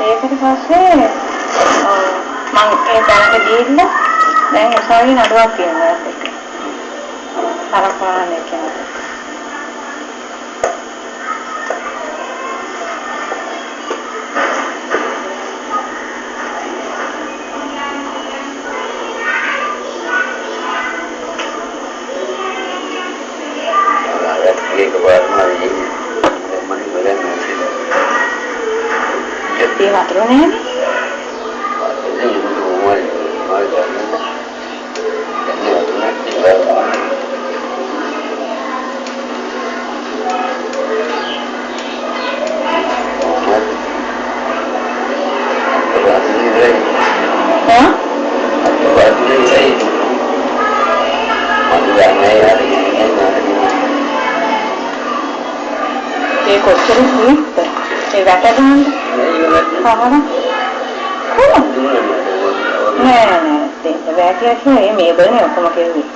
ඒකට පස්සේ මම ඒ තැනට ගිහිල්ලා දැන් උසාවියේ නඩුවක් කියනවා ඒක. තරපානේ කියන්නේ. ඒක බලන්න මම බලන්නේ ඒ වතුර නෑනේ. ඒ කොච්චර කිව්වද? ඒ වැට ගන්න. කොහොමද? නෑ දෙන්න බෑ කියන්නේ මේ බනේ ඔක්කොම කෙරුවේ.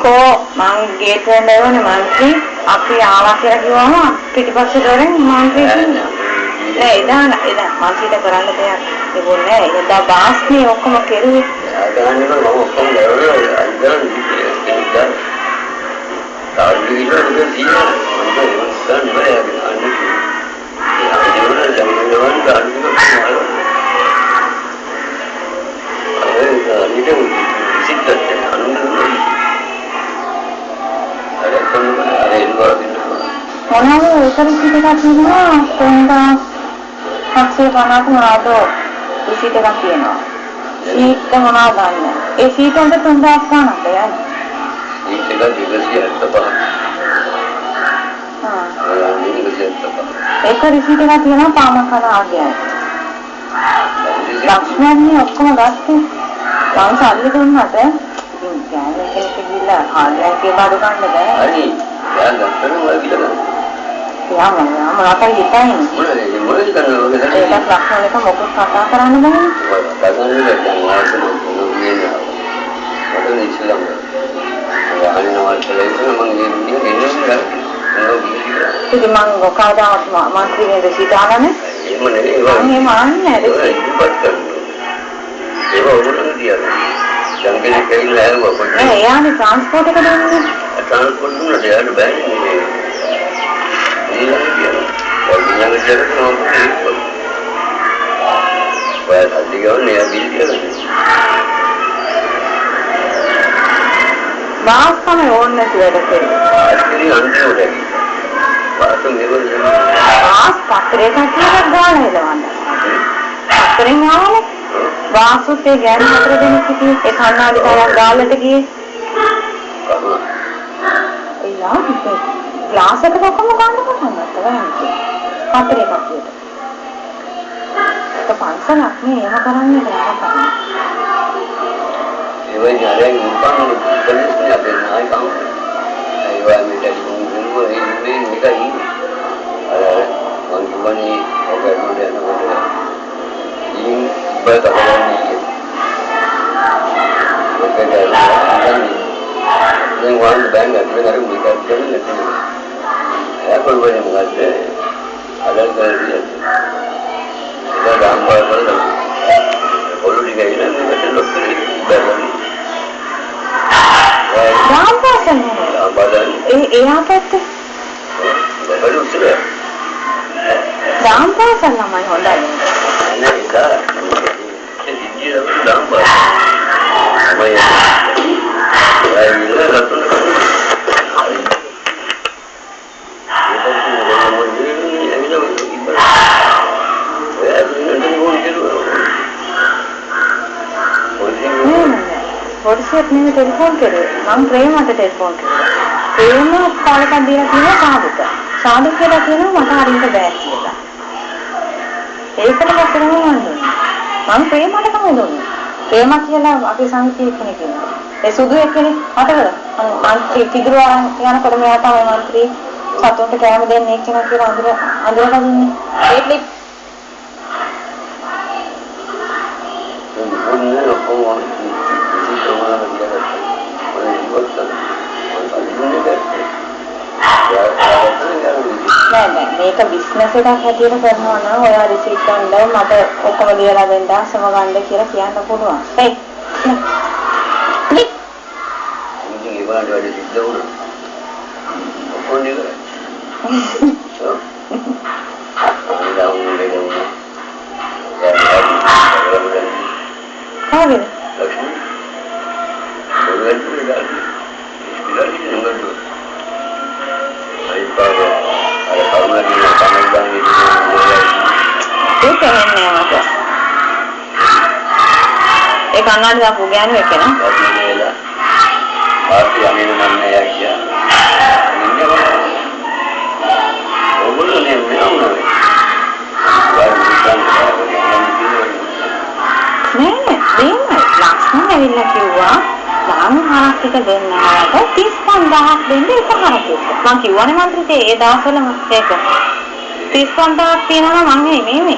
කෝ මං ගේට්ටුවෙන් බැලුවනේ මන්ත්‍රී අපි ආවා කියලා කිව්වම පිටිපස්සේ දොරෙන් මන්ත්‍රී නෑ එදා මන්ත්‍රීට කරන්න දෙයක් තිබුණේ නෑ. එදා බාස්නේ ඔක්කොම කෙරුවේ. මොනවාද ඒතර සිට එකක් තියෙනවා කොන්දා 750ක මොනවාද සිට එකක් තියෙනවා. සීට් මොනවද ගන්න? ඒ සීට් වලට 3000 ගන්නද යන්නේ? සීට් එක 275. ඒක රිසීට් එකක් තියෙනවා පාමක් කරා ආගයයි. ලක්ෂණන්නේ ඔක්කොම ගත්තේ. මම සල්ලි දුන්නාට ඉතින් ගෑනු කෙනෙක් ගිහලා ආන්ලයින් එකේ බඩු ගන්න බෑ. හරි. දැන් ගන්න මොකද කියලා. යාම රටේ හිතන්නේ. මොනවද කරන්නේ? ඒක ලක්ෂණ එක මොකක් කතා කරන්න බෑනේ. කතාන්නේ දැන් වාසන මොනවා මට ඉස්ලාම. අනිනවා කියලා මම ඉන්නේ ඉතින් මම කවදාවත් මන්ත්‍රීගේ දෙසිට ආනනේ. එහෙම නෙවෙයි. මම ආන්නේ නැහැ. ඒක උරුම දියලා. දැන් කෙනෙක් ඇවිල්ලා ආවම පොඩ්ඩක්. එයානේ ට්‍රාන්ස්පෝර්ට් එක දෙන්නේ. ට්‍රාන්ස්පෝර්ට් දුන්නට යාළුවා බෑනේ. ඔය අදිගවන්නේ බිල් කියලා. වාස්කම ඕනේ නැතුවට කියලා. ඉතින් අන්තිමට වාසු මෙවල වාස් පත්‍රේ කටියක් ගාලා ඉලවන්න. පත්‍රෙන් ආවනේ. වාසුත් ඒ ගෑනු හතර දෙනෙක් හිටියේ ඒ කන්නාඩි තරක් ගාලට ගියේ. එයා ග්ලාස් එක ඔක්කොම ගන්න පුළුවන් නැත්නම් පත්‍රේ කටියට. ඒක පන්සලක් නේ එහෙම කරන්නේ නැහැ. ඒ වගේ ආරයන් මුපන්න දෙන්නේ අපේ නායකම්. ඒ වගේ මෙතන දුන්නා ඉන්නේ නිකයි. අර මං කියන්නේ ඔබ නෝඩේ ඉතින් බයතවන්නේ. ඔකේ දැන් වань බෑන් ගන්න මේක දෙන්නේ නැහැ. ඒක වගේ මොකද? අදල් කරන්නේ. ඒක ගාම්බා වල ඔළුඩි ගිහින් මේකට ලොක්කේ බැලුවා. දාම්පාසල් එයා පැත්තේ බලුස්සේ දාම්පාසල් නමයි හොඳයි නේද ඉතින් දාම්පාසල් WhatsApp නේ ටෙලිෆෝන් කරේ මම ප්‍රේමට ටෙලිෆෝන් කරා ප්‍රේම කාලයක් දීලා තියෙනවා සාදුක සාදුක කියලා කියනවා මට අරින්න බෑ කියලා ඒකට පස්සේ මම ප්‍රේමට තමයි දුන්නේ ප්‍රේම කියලා අපේ සංකීර්ණ කෙනෙක් ඉන්නවා ඒ සුදු එක්කනේ මතකද මම පිටුරු යනකොට මෙයා තමයි මන්ත්‍රී සතුන්ට කෑම දෙන්නේ එක්කෙනා කියලා අඳුරලා දුන්නේ ඒ ක්ලිප් මේක බිස්නස් එකක් හැටියට කරනවා නම් ඔයා රිසීට් ගන්න මට ඔක්කොම ලියලා දෙන්න සම ගන්න කියලා කියන්න පුළුවන්. හේ. ඉතින් ඒ වගේ වැඩි සිද්ධ වුණා. ඔක්කොම ඉවරයි. කාගෙද? ඒක නෙමෙයි මට. ඒ කන්නාඩි දාපු ගෑනු එක්කන. ආපි අනේ නන්නේ යකියා. ඔබලෝ නේ නෑ. නෑ ලක්ෂණ ඇවිල්ලා කිව්වා මම හරක් ටික දෙන්න හරට 35000ක් දෙන්න එක හරකෙක. මං කිව්වනේ මන්ත්‍රීට ඒ දවස්වලම ඒක 35000ක් තියෙනවා මං නෙමෙයි.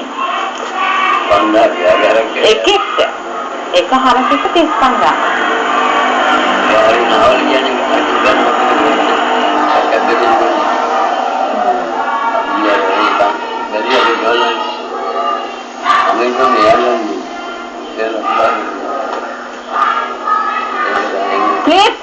5000 එකෙක්ට එක හරකෙක 35000. යාරි නාවල කියන්නේ Clip.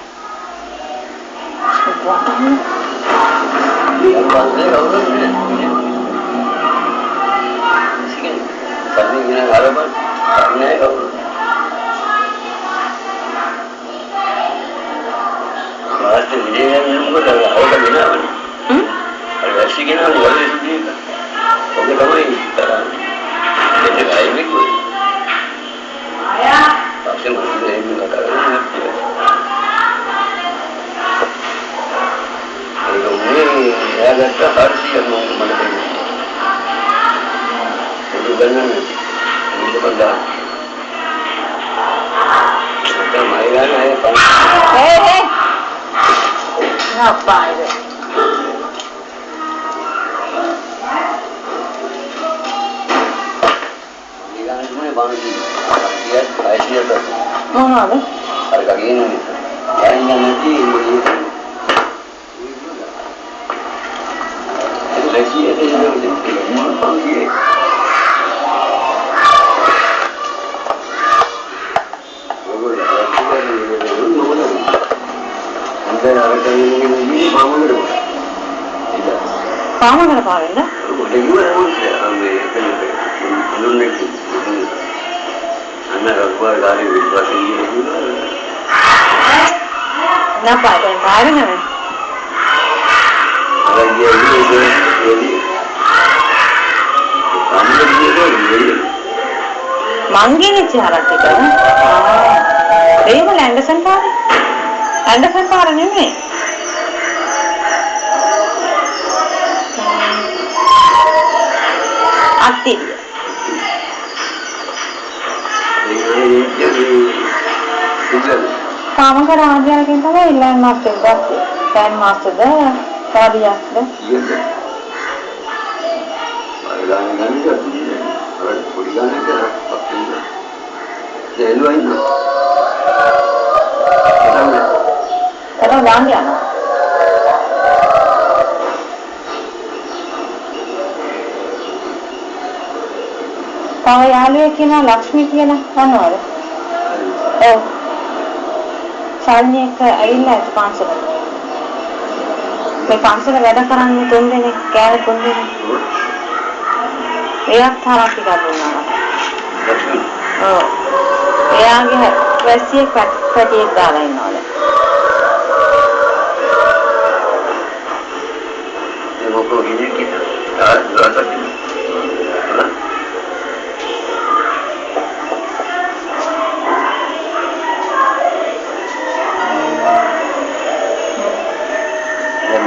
Hey. Ngapa itu? Mana ada? Harga gini nih. Yang nanti ini. Lagi ada yang mau panggil. Pama nggak pakai dah? Kenapa? Kau pakai ni? Manggil ni cara kita. Ini mana Anderson pakai? Anderson pakai ni ni. Aktif. Kamu kan aja lagi tu kan land master dah, land master dah, karya dah. Perjalanan ni kan, perjalanan kan, apa Jalan ini. Kalau banyak. Kalau යාළුවෙක් කියනවා ලක්ෂ්මී කියලා අනවල. ඔව්. ශාලිනී එක්ක ඇවිල්ලා ඇති පන්සලට. මේ පන්සල වැඩ කරන්නේ 3 දෙනෙක්, කෑම 3 දෙනෙක්. එයාත් තරක් ටිකක් දුන්නා මට. ඔව්. එයාගේ වැසියෙක් පැටියෙක් දාලා ඉන්නවල. ඒ මොකෝ ඉන්නේ කියලා.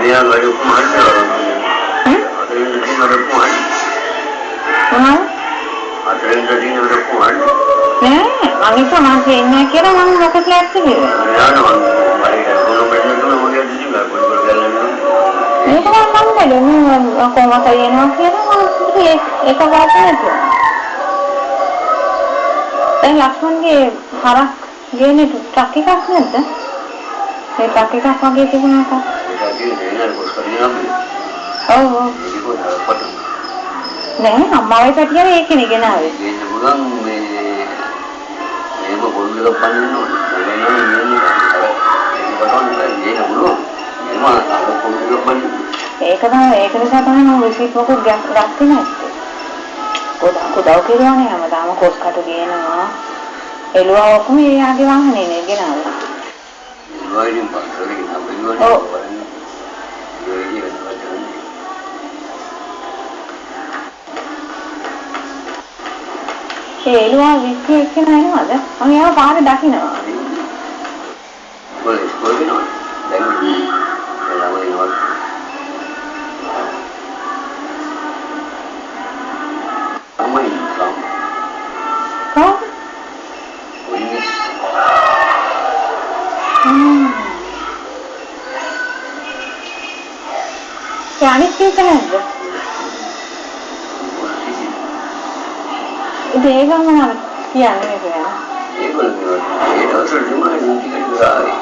Dia baru kemana? Ada yang tadi baru kemana? Ada yang tadi baru kemana? Mami tu masih ingat kira mami nak kelas tu dia. Ya, mari kalau macam tu mungkin ada juga pun berjalan. Ini kan mami dah ni aku masa ini nak kira mami itu apa tu? Dan Lakshman ke harap dia ni taki kas ni tu. Dia taki kas lagi tu pun apa? Taki ni nak bos kerja apa? ඔව් ඔව්. නෑ අම්මාගේ පැටියන ඒකනේ ගෙනාවේ. ඒක පුළුවන් මේ මේක පොඩ්ඩක් පන්නන්න ඕනේ. ඒක නිසා තමයි මම රිසීට් මොකක් ගත්තේ නැත්තේ. උදව් කෙරුවානේ හැමදාම කොස් කටු ගේනවා. එළුවා ඔක්කොම එයාගේ වාහනේ නේ ගෙනාවා. එළුවායින් පස්සට ගෙනාවා. ඔව්. ඒ එළුවා වික්කේ එක්කන එනවද? මම එයාව පාරේ දකින්නවා. කොහෙද නෝ? දැන් ළමයි නෝ. අම්මයි සම්. කොහොමද? අනිත් එක නැද්ද? ඒක ගමන කියන්නේ මේක ගැන. ඒගොල්ලෝ ඒ දවස්වල රිමයින්ඩ් ටිකක් ආවේ.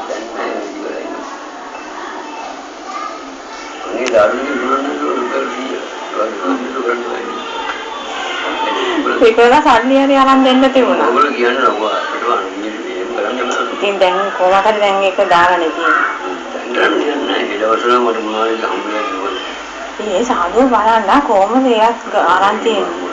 අනේ ඩාර්ලින් ඒකලා සල්ලි හරි අරන් දෙන්න තිබුණා. ඔයගොල්ලෝ කියන්නේ නෝ අපිට වන්නේ එහෙම කරන්න බෑ. ඉතින් දැන් කොහොමද හරි දැන් ඒක දාලානේ තියෙන්නේ. දැන් නෑ ඒ දවස්වල මට මොනවද හම්බුනේ කිව්වද? ඒ සාදුව බලන්න කොහොමද ඒක අරන් තියෙන්නේ.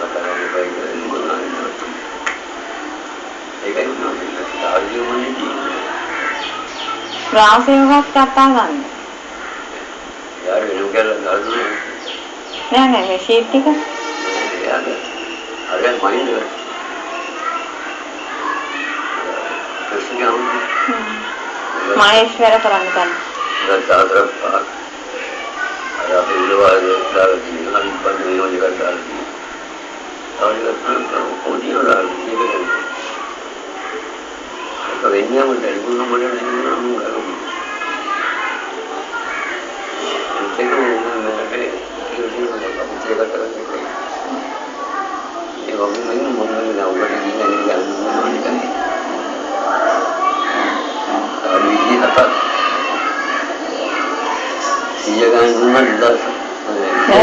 රාසේවත් කතා ගන්න. යාර වෙනු කියලා දාන්නේ. නෑ මේ ෂීට් ටික. යාර. අර මයින්ඩ් එක. මහේෂ් වැඩ කරන්න ගන්න. සාතර පහ. අර අපි ඉලවාගේ දාලා තියෙනවා. අනිත් පස්සේ නියෝජක දාලා තියෙනවා. වෙන්නම ටෙලිෆෝන් නම්බර් එක නම කරමු. ඒක මොනවද?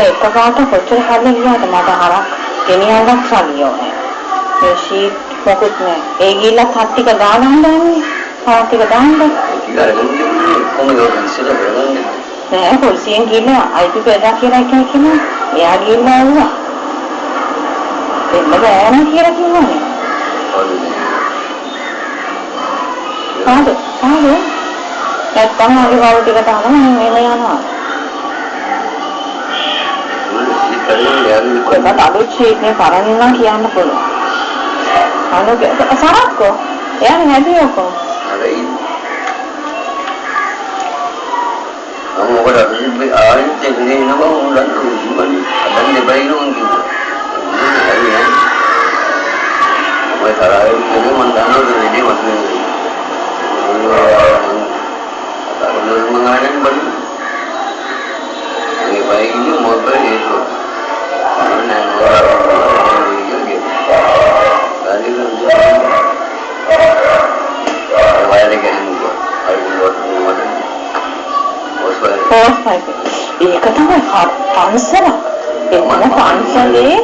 එකපාරට කොච්චර හරි ගියාද මට හරක් ගෙනියන්නත් සල්ලි ඕනේ. ඒ ෂීට් මොකුත් නෑ. ඒ ගිල්ලත් හත් ටික ගානක් දාන්නේ. හත් ටික දාන්න. නෑ පොලිසියෙන් ගිහලා අයිති පෙරදා කියලා එකෙක් කෙනා. එයා ගිහලා ආවා. එන්න බෑ නේ කියලා කිව්වනේ. කාද? නැත්තම් ආගේ වල ටික දාලා මම එම යනවා. කොහොමද අලුත් ෂීට් නේ පරණිනවා කියන්න පුළුවන්. අනුක සරක්කෝ එයානේ හැදුවකෝ. හරි. මොකද අපි ආයෙත් එන්නේ නෝ උන්ලන් උන්මනි අදන් දෙබයි නෝ කිව්වා. මම තරයි කියන්නේ මම දන්නවද වෙන්නේ මතනේ. අතන මම ආරෙන් බලමු. මේ බයිකින් මොකද ඒක. ඒක තමයි පන්සල. එතන පන්සලේ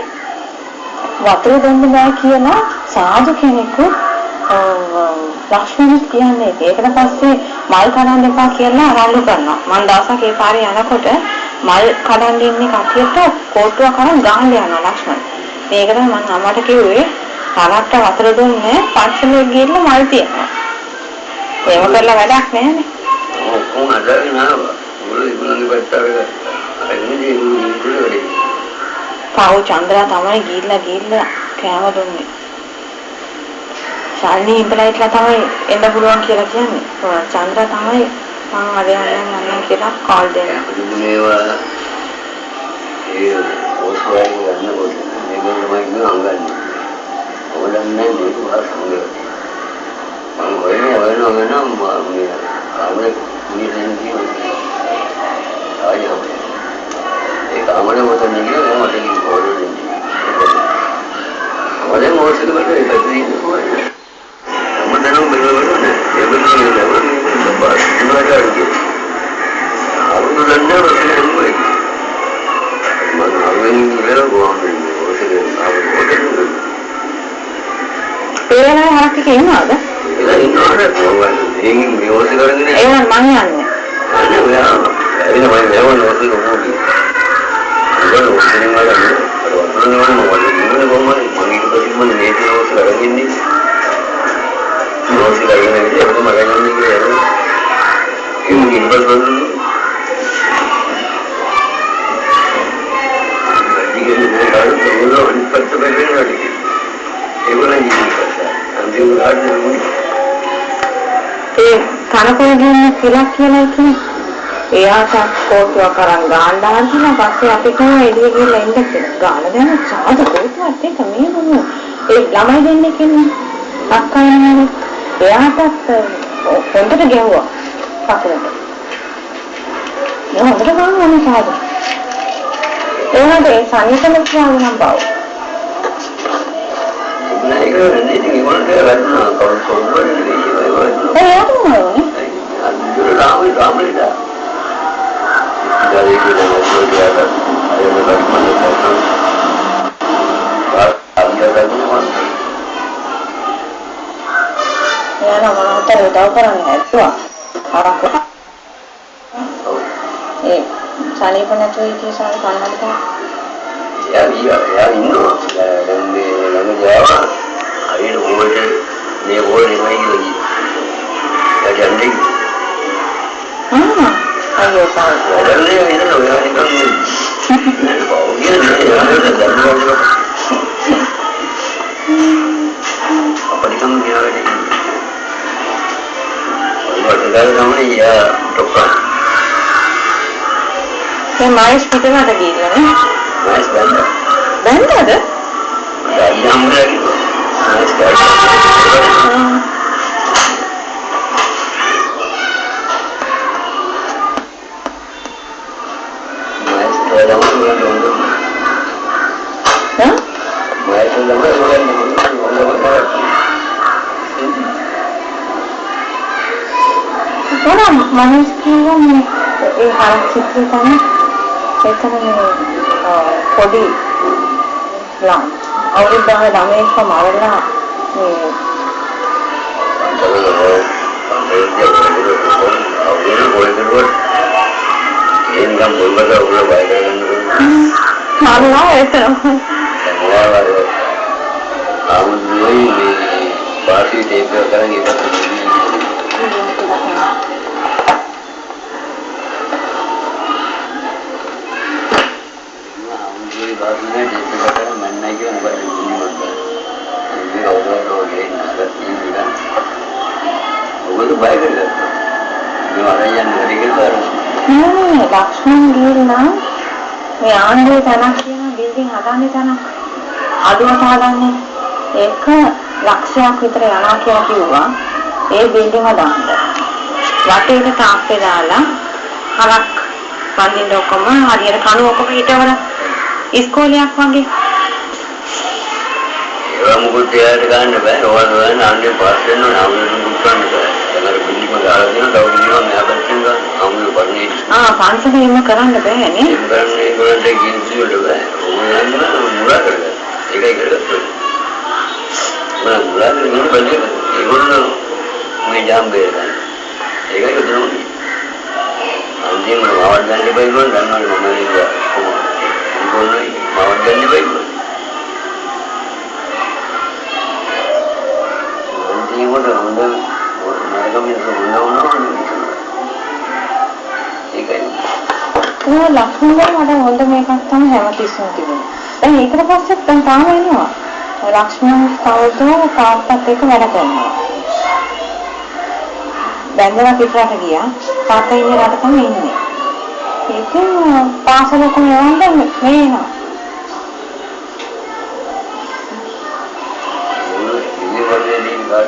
වතුර දෙන්න බෑ කියලා සාදු කෙනෙකු ලක්ෂ්මණත් කියන්නේ. ඒකට පස්සේ මල් කඩන්න එපා කියලා ආරම්භ කරනවා. මම දවසක් ඒ පාරේ යනකොට මල් කඩන්න ඉන්නේ කටියට කෝටුවක් අරන් ගහන්න යනවා ලක්ෂ්මණ. මේක තමයි මම අම්මට කිව්වේ තරට්ට වතුර දුන්නේ පන්සලේ ගිහින් මල් තියනවා. ඒව කරලා වැඩක් නැහැනේ. ඔක්කොම අදගෙන ආවා. මුලින්ම පැත්තට අරගෙන ඉන්නේ. පාව චන්ද්‍රා තමයි ගිහිල්ලා කෑම දුන්නේ. ශාලිනී ඉම්පලයිට්ලා තමයි එන්න පුළුවන් කියලා කියන්නේ. චන්ද්‍රා තමයි මම අද යන්න කියලා කෝල් දෙන්නේ. මේවා ඒ ඔස්වැයි ගන්නකොට මේගොල්ලෝ මම අංගන්නේ. ඔයගොල්ලන්නේ මේක වාසුනේ. මම හොයනවා මේ කාමරේ නිදන් කියන්නේ. ආයෙත් ඒ කාමරේ මොකද නිකන් මට කිව්වොත් ඔය මොකද කරන්නේ ඉතින් මම මෙලවන්නේ ඒකනේ ලබන්නේ බස් ඉන්නකට අරුණුලන්නේ රසෙන්නේ ටික එනවාද? එහෙනම් මං යන්නේ. ඒ කනකොල ගින්න කියලා කියන්නේ එයාට කෝටුවක් අරන් ගාන්න ආන්තිලා පස්සේ අපි කොහොම එළිය ගිහලා ඉන්න කියලා. ගාන දැන් සාද කෝටුවත් එක මේ මොන ඒ ළමයි දෙන්නේ කියන්නේ අක්කා එයාටත් හොඳට ගැහුවා පස්සට. හොඳට ගානවා සාද. එයාට ඒ සංයතන ප්‍රාණ නම් බව. ඒක නෙමෙයි මොනවද කරන්නේ කවුරුත් එයාට මොනවද? රාමයි රාමයිලා dari kita mau dia ada bagaimana cara dia lagi mana ya nama hotel tahu kan itu orang sali pun itu itu sali panas kan ya iya ya ini dan Jawa hari ini boleh main lagi jadi anjing ayo tahu. Ada ini loh ya ini kan. Bau ini ya ada juga. Apa di kamu dia ini? Kalau segala kamu ini ya dokter. Yang mais kita ada di mana? Mais benda. Benda ada? Ada yang lagi. Mais ada. Orang manusia ni hal cipta kan, itu ni kodi lang. Awak dah ramai kemarin lah. Ini kan boleh dah boleh bayar kan? Mana itu? Semua ada. Kamu ni parti depan kan kita. Barunya dikatakan mana yang buat ini mana, ini orang ni ada ini kan, orang baik ada, ni orang yang dari kita. Lakshman gila, ni ande tanah kena building ada ni tanah, adu ada ni, ek lakshya kita anak kena kiuwa, building ada anda, waktu itu tak pedala, halak banding dokumen, hari ini kanu aku kita orang. Iskolyak wage ඒවා මොකද එයාට ගන්න බෑ ඕවා නාන්නේ pass වෙන්න නාමයෙන් මුක්කන්න බෑ ඒතර බිල්ලිම ගාලා දෙනවා තව බිල්ලිම මෙයා පැත්තෙන් ගන්න ආමුල පන්නේ පන්සල එහෙම කරන්න බෑ නේ එහෙම කරන්නේ ඒගොල්ලන්ට ගින්සි වල බෑ ඕගොල්ලන් මුලා කරලා ඒකයි කරගත්තේ මම මුලා කරගෙන බලන්නේ ඒගොල්ලෝ මේ ජාම් බේරගන්න ඒකයි කරන්නේ අන්තිමට මාවත් ගන්න එපා ඒගොල්ලෝ දන්නවනේ මම ඉන්නවා boleh mau jadi baik. Nanti mudah-mudahan mereka minta undang-undang. Ikan. Oh, Lakshman ada undang mereka tam hemat isu tu. Dan ikhlas pasti tentang ini wah. Lakshman tahu tu apa mereka ada kan. Bandara kita lagi ya. Kata ini ada tam ini. Itu pasal aku yang ada mana? Ini boleh dibuat.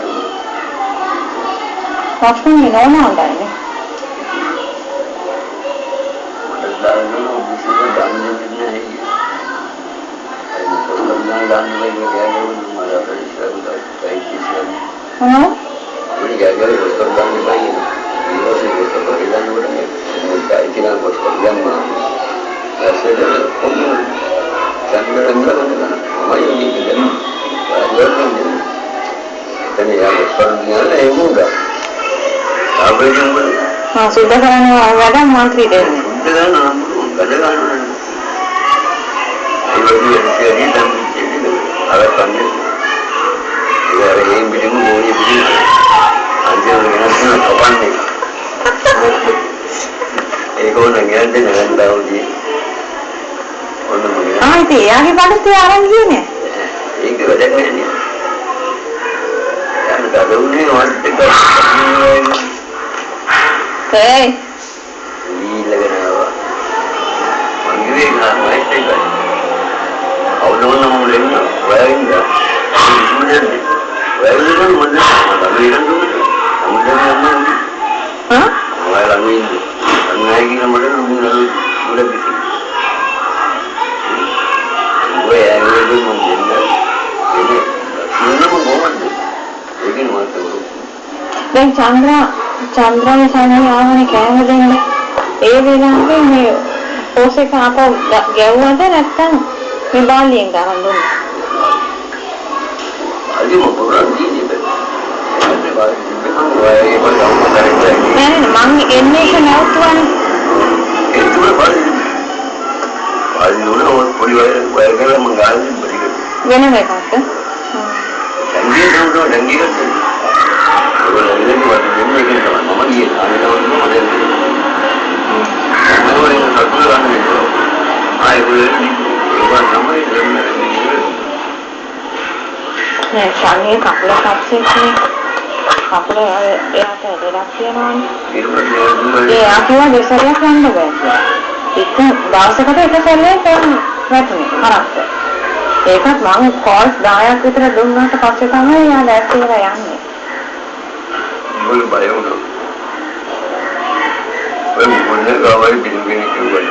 Lakshman ni mana ada ini? Ada dulu bisa dandan ni. Ada dandan lagi ada mana perisa ada perisa. Ini gagal dandan lagi. Ini sih dandan lagi. Kaitan buat kerjaan mah, saya sambil rendah kan, main ini kan, rendah kan, jadi ya සුද්ධ කරන්න වැඩ මන්ත්‍රී දෙන්නේ. සුද්ධ කරන්න නම් ගඩ ගන්නවා. ඒ වගේ ඇටි නම් අර කන්නේ. ඒ අර ගේ පිටින් මොනිය පිටින් අන්තිම වෙනස් කපන්නේ. ඒක ඕන ගෑන්නේ නැන් දාවුදී. ඔන්න මොකද? ඉතින් එයාගේ බඩේ ආරං ගියනේ. ඒක වැඩක් නෑ නේ. යන්න ගලුනේ වන්ට එක. ඒ ඊළඟනවා. මංගිවේ ගානයි ඒක. අවුලොන්න මොලෙන්න වයින්ද. ඉන්නේ. වයින්ද මොකද? මම ඉරන්දුනේ. හා? වයින්ද ඉන්නේ. අන්නයි කියන මොකද මුල කිසි. ඔය ඇවිල්ලා මම දෙන්න. ඒක මොනවද? ඒකේ මොකද? දැන් චන්ද්‍රාගේ සානයි ආවනේ කෑම දෙන්න. ඒ වෙලාවේ මේ පෝස් එක ආපහු ගැව්වද නැත්නම් මේ බාල්ලියෙන් ගහන් දුන්නා. අලි මොකක්ද කියන්නේ? නෑ මං එන්නේ ඒක නැවතුවානේ. ඒක තුල බලන්න. බලන්න පොඩි වය කරලා මං ගාන්නේ පිළිගන්න. වෙනම එකක්ද? සංගීත නෝඩෝ සංගීත. ඔයගොල්ලෝ ඉන්නේ වත් දෙන්නේ කියලා මම ගියේ ආයෙත් මොකද? මම වලින් සතුටු ගන්න ආයෙත් ඒවා තමයි දෙන්නේ. නෑ ශාන්ගේ කකුල කප්සෙන්නේ. කකුල එයාට දෙයක් තියෙනවනේ. ඒ ආපුවා දෙසරයක් යන්න බෑ. එක දවසකට එක සැරයක් වැටුනේ හරක්ට. ඒකත් මම කෝල්ස් 10ක් විතර දුන්නාට පස්සේ තමයි යා දැක්කේලා යන්නේ. මොකද බය වුණා. ඔය මොන්නේ ගාවයි බින්දිනේ කිව්වද?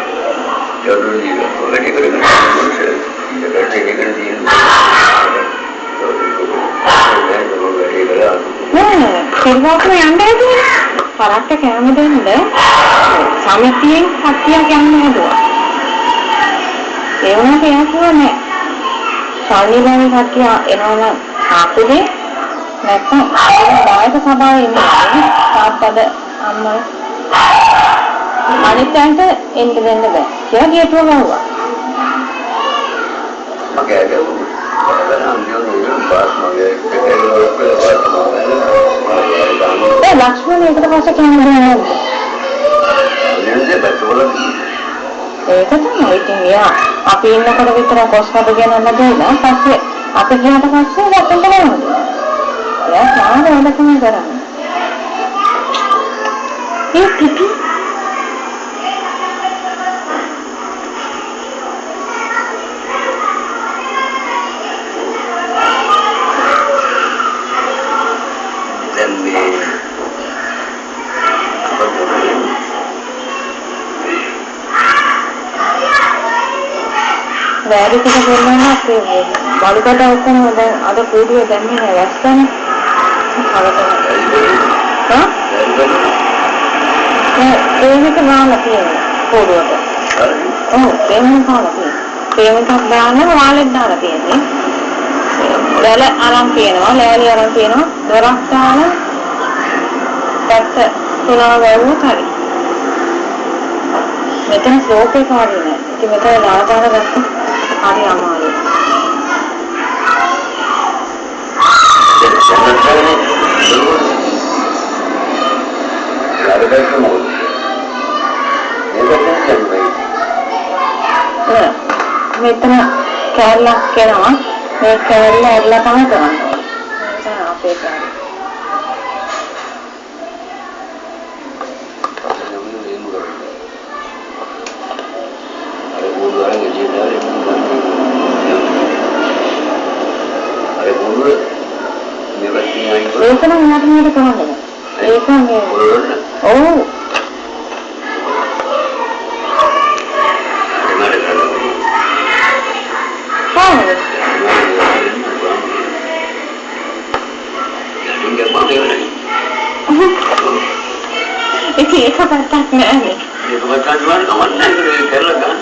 ජරුරි ඔලේ කරගෙන ඉතින් ඒකට තියෙනවා. නෑ කෙල්ලෝට යන්න හදුවා. පරක්ක කැම දෙන්න සමිතියෙන් කට්ටියක් යන්න හදුවා. ඒ වුණාට එයා කිව්වා නෑ. සල්ලිලාගේ කට්ටිය එනවනම් ආපුනේ නැත්නම් දායක සභාවේ ඉන්නේ තාත්තද අම්මලා අනිත් අයට එන්න දෙන්න බෑ. එයා ගේටුව ගහුවා. මගේ ගාව ඒ ලක්ෂ්මන් ඒකට පස්සේ කියන්නේ නේද? ඒක තමයි ඉතින් එයා අපි ඉන්නකොට විතර කොස්මද ගෙනල්ලා දෙලා පස්සේ අපි ගියාට පස්සේ වැටෙන්න ගන්නවා. එයා සාමාන්‍ය වැඩකම කරන්නේ. ඒ පිපි වැඩි ටික කරනවා අපේ බලකට ඔක්කොම දැන් අද කූඩුවේ දැම්මේ නැහැ වැස්සනේ. හා? ඒක ගාලා තියෙනවා කූඩුවට. ඔව් ඒක ගාලා තියෙනවා. ඒක දාන්න වාලෙත් දාලා තියෙන්නේ. වැල අරන් තියෙනවා, ලෑලි අරන් තියෙනවා, දොරක් දාලා පැත්ත තුනම වැවුවොත් හරි. මෙතන ස්ලෝප් එක හරිය නැහැ. ඉතින් මෙතන දාලා ගත්තා. හරි අමාරුයි. මෙතන කැලලක් කරනවා. මේ කැලල ඇරලා තමයි කරන්නේ. ඒක අපේ කැලල. ඒක නම් යාට මේක කරන්නේ. ඒක මේ ඔව්. ඒක පැත්තක් නෑනේ. ඒක පැත්තක් වань කමන්නේ ඒක කරලා ගන්න.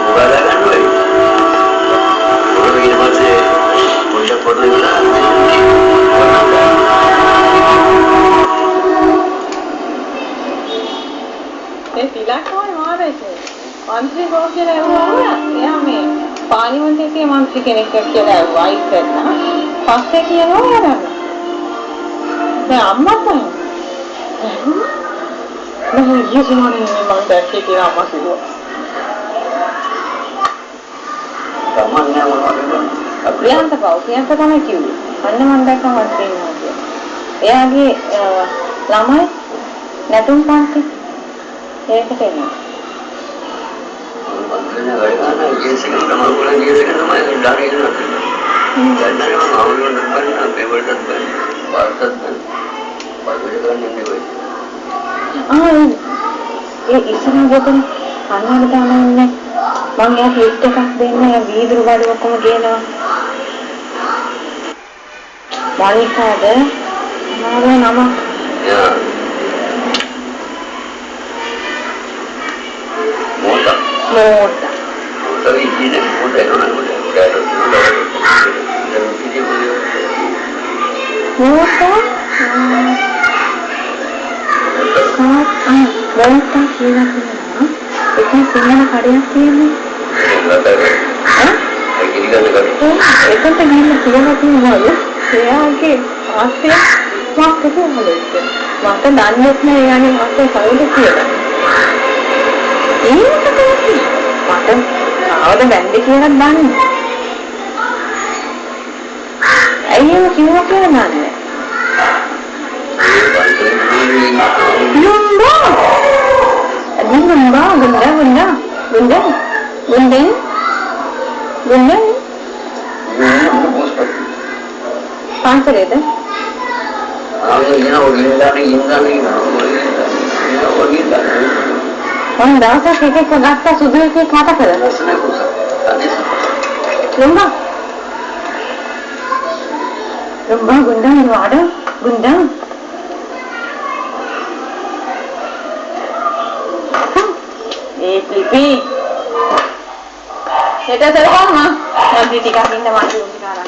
ඔයාලා ගන්නවයි. ඔයාලා ඊට පස්සේ පොඩ්ඩක් තිලක්කමයි මාරේකේ. මන්ත්‍රී කෝ කියලා ඇහුවා. එයා මේ පාර්ලිමේන්තුවේ මන්ත්‍රී කෙනෙක් කියලා ඇහුවා ඉස්සෙල්ලා. පස්සේ කියනවා නේද? දැන් අම්මා තමයි. මම ඊයේසුමානේ මම දැක්කේ කියලා අම්මා කිව්වා. සාමාන්‍ය මොනවද? ප්‍රියන්ත තමයි කිව්වේ. අන්න මම දැක්කම මන්ත්‍රී වෙනවා කියලා. එයාගේ ළමයි නැතුම් පන්ති ඒකට එනවා. මන්ත්‍රී නගරේ ජීසිකන් තමයි ගොල්ලන් ජීසිකන් තමයි ඩාරේ ඉන්නවා. දැන් නම් ආවුරුන් නම් පේපර්ටත් බෑ. වාර්තත් බෑ. පරිවර්තන කරන්නේ නෙවෙයි. ඒ ඉස්සරහ ගොතන අන්නකට තමයි ඉන්නේ. මම යා ලිස්ට් එකක් දෙන්න යා වීදුරු බඩු ඔක්කොම ගේනවා. මානිකාද මාගේ නම යා මොකක්ද ඉන්නේ මොකද මොකක්ද කියලා කියනවා. ඒක සිංහල කඩයක් තියෙන්නේ. ඒකට ගිහින් කියලා තියෙනවලු. එයාගේ ආස්තිය මක් කොහොමද? මට දන්නේ නැහැ යන්නේ මට කවුද කියලා. ඒක තමයි. මට ආවද බැන්දේ කියලා දන්නේ. අයියෝ කිව්වා කියලා නන්නේ. Pancerede? දවසක් එකෙක් ගත්තා සුදු එකෙක් මට කරලා. ලොම්බා ගුණ්ඩන් වාඩ ගුණ්ඩන් ඒ ලිපි හෙට සරපන් මම ටිකක් ඉන්න මම ටිකක් අරන්.